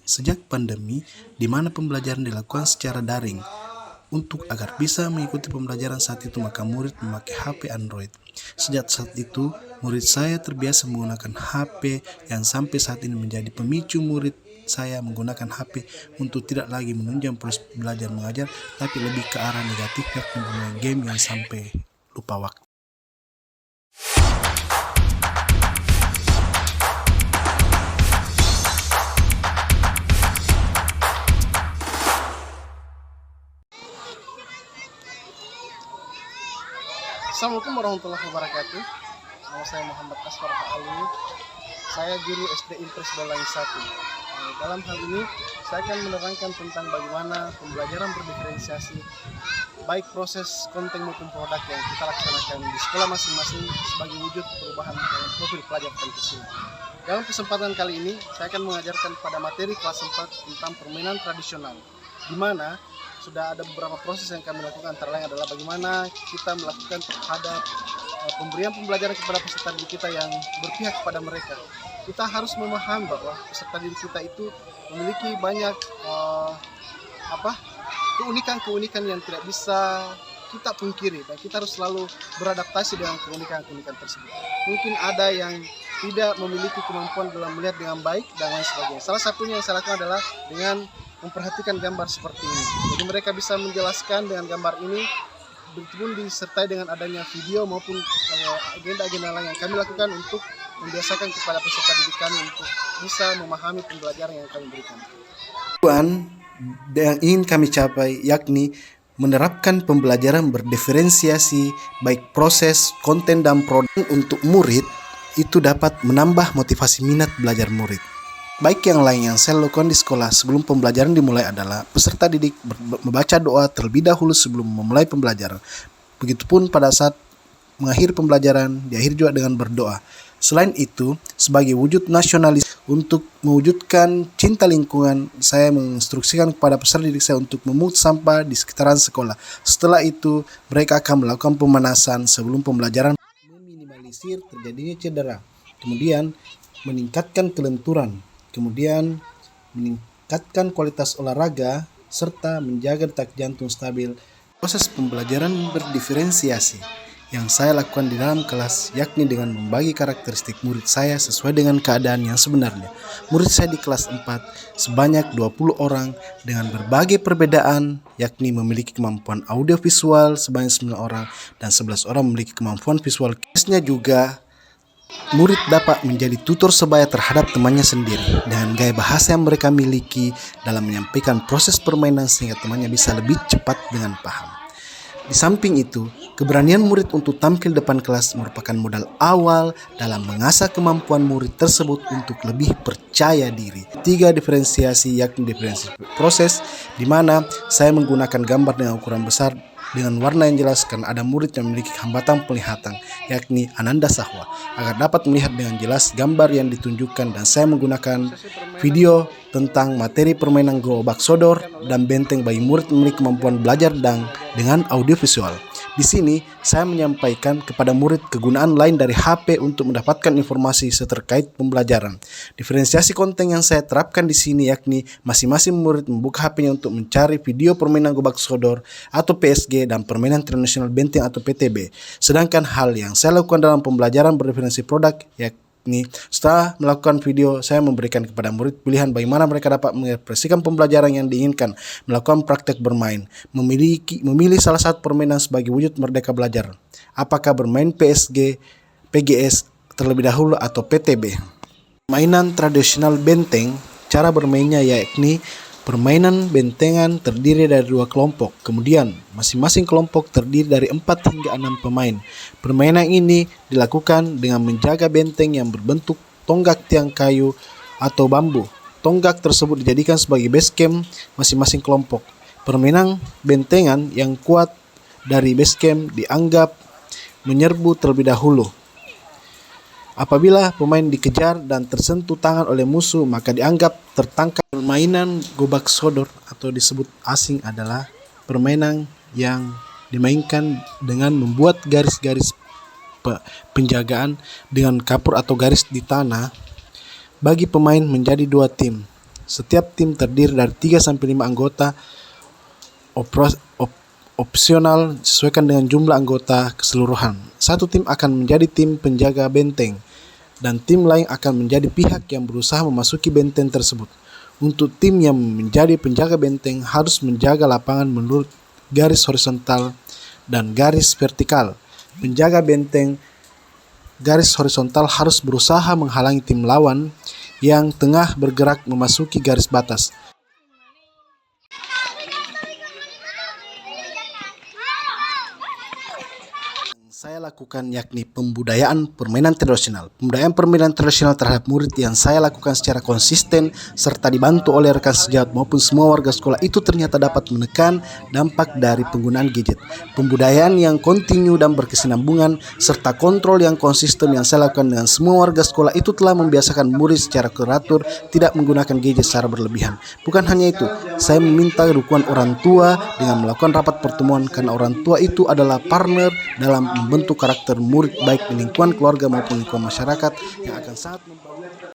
Sejak pandemi, di mana pembelajaran dilakukan secara daring, agar bisa mengikuti pembelajaran saat itu maka murid memakai HP Android. Sejak saat itu, murid saya terbiasa menggunakan HP yang sampai saat ini menjadi pemicu murid saya menggunakan HP untuk tidak lagi menunjang proses belajar mengajar, tapi lebih ke arah negatif yakni bermain game yang sampai lupa waktu. Assalamualaikum warahmatullahi wabarakatuh. Nama saya Muhammad Asfar Ali. Saya guru SD Impres Bolaing 1. Dalam hal ini saya akan menerangkan tentang bagaimana pembelajaran berdiferensiasi, baik proses konten maupun produk yang kita laksanakan di sekolah masing-masing sebagai wujud perubahan dalam profil pelajar Pancasila. Dalam kesempatan kali ini saya akan mengajarkan pada materi kelas 4 tentang permainan tradisional, di mana sudah ada beberapa proses yang kami lakukan, antara lain adalah bagaimana kita melakukan terhadap pemberian pembelajaran kepada peserta didik kita yang berpihak kepada mereka. Kita harus memahami bahwa peserta didik kita itu memiliki banyak keunikan-keunikan yang tidak bisa kita pungkiri, dan kita harus selalu beradaptasi dengan keunikan-keunikan tersebut. Mungkin ada yang tidak memiliki kemampuan dalam melihat dengan baik dan lain sebagainya. Salah satunya yang saya lakukan adalah dengan memperhatikan gambar seperti ini. Jadi mereka bisa menjelaskan dengan gambar ini, begitupun disertai dengan adanya video maupun agenda-agenda lain yang kami lakukan untuk membiasakan kepada peserta didik kami untuk bisa memahami pembelajaran yang kami berikan. Tujuan yang ingin kami capai yakni menerapkan pembelajaran berdiferensiasi, baik proses, konten, dan produk untuk murid itu dapat menambah motivasi minat belajar murid. Baik yang lain yang saya lakukan di sekolah sebelum pembelajaran dimulai adalah peserta didik membaca doa terlebih dahulu sebelum memulai pembelajaran. Begitupun pada saat mengakhiri pembelajaran, diakhiri juga dengan berdoa. Selain itu, sebagai wujud nasionalis untuk mewujudkan cinta lingkungan, saya menginstruksikan kepada peserta didik saya untuk memungut sampah di sekitaran sekolah. Setelah itu, mereka akan melakukan pemanasan sebelum pembelajaran, meminimalisir terjadinya cedera, kemudian meningkatkan kelenturan, kemudian meningkatkan kualitas olahraga, serta menjaga detak jantung stabil. Proses pembelajaran berdiferensiasi yang saya lakukan di dalam kelas yakni dengan membagi karakteristik murid saya sesuai dengan keadaan yang sebenarnya. Murid saya di kelas 4 sebanyak 20 orang dengan berbagai perbedaan, yakni memiliki kemampuan audiovisual sebanyak 9 orang dan 11 orang memiliki kemampuan visual. Kelasnya juga murid dapat menjadi tutor sebaya terhadap temannya sendiri dengan gaya bahasa yang mereka miliki dalam menyampaikan proses permainan sehingga temannya bisa lebih cepat dengan paham. Di samping itu, keberanian murid untuk tampil depan kelas merupakan modal awal dalam mengasah kemampuan murid tersebut untuk lebih percaya diri. 3 diferensiasi yakni diferensiasi proses, di mana saya menggunakan gambar dengan ukuran besar dengan warna yang jelas karena ada murid yang memiliki hambatan penglihatan yakni Ananda Sahwa agar dapat melihat dengan jelas gambar yang ditunjukkan, dan saya menggunakan video tentang materi permainan gerobak sodor dan benteng bagi murid memiliki kemampuan belajar dan dengan audiovisual. Di sini saya menyampaikan kepada murid kegunaan lain dari HP untuk mendapatkan informasi terkait pembelajaran. Diferensiasi konten yang saya terapkan di sini yakni masing-masing murid membuka HP-nya untuk mencari video permainan gerobak sodor atau PSG dan permainan tradisional benteng atau PTB. Sedangkan hal yang saya lakukan dalam pembelajaran berdiferensiasi produk yakni setelah melakukan video, saya memberikan kepada murid pilihan bagaimana mereka dapat mengekspresikan pembelajaran yang diinginkan, melakukan praktek bermain, memilih salah satu permainan sebagai wujud merdeka belajar. Apakah bermain PSG, PGS terlebih dahulu atau PTB. Mainan tradisional benteng, cara bermainnya yakni permainan bentengan terdiri dari 2 kelompok, kemudian masing-masing kelompok terdiri dari 4 hingga 6 pemain. Permainan ini dilakukan dengan menjaga benteng yang berbentuk tonggak tiang kayu atau bambu. Tonggak tersebut dijadikan sebagai base camp masing-masing kelompok. Permainan bentengan yang kuat dari base camp dianggap menyerbu terlebih dahulu. Apabila pemain dikejar dan tersentuh tangan oleh musuh, maka dianggap tertangkap. Permainan gobak sodor atau disebut asing adalah permainan yang dimainkan dengan membuat garis-garis penjagaan dengan kapur atau garis di tanah. Bagi pemain menjadi 2 tim. Setiap tim terdiri dari 3-5 anggota opsional disesuaikan dengan jumlah anggota keseluruhan. Satu tim akan menjadi tim penjaga benteng dan tim lain akan menjadi pihak yang berusaha memasuki benteng tersebut. Untuk tim yang menjadi penjaga benteng harus menjaga lapangan menurut garis horizontal dan garis vertikal. Penjaga benteng garis horizontal harus berusaha menghalangi tim lawan yang tengah bergerak memasuki garis batas. Saya lakukan yakni pembudayaan permainan tradisional. Pembudayaan permainan tradisional terhadap murid yang saya lakukan secara konsisten serta dibantu oleh rekan sejawat maupun semua warga sekolah itu ternyata dapat menekan dampak dari penggunaan gadget. Pembudayaan yang kontinu dan berkesinambungan serta kontrol yang konsisten yang saya lakukan dengan semua warga sekolah itu telah membiasakan murid secara teratur tidak menggunakan gadget secara berlebihan. Bukan hanya itu, saya meminta dukungan orang tua dengan melakukan rapat pertemuan karena orang tua itu adalah partner dalam membentuk karakter murid baik di lingkungan keluarga maupun lingkungan masyarakat yang akan sangat membantu.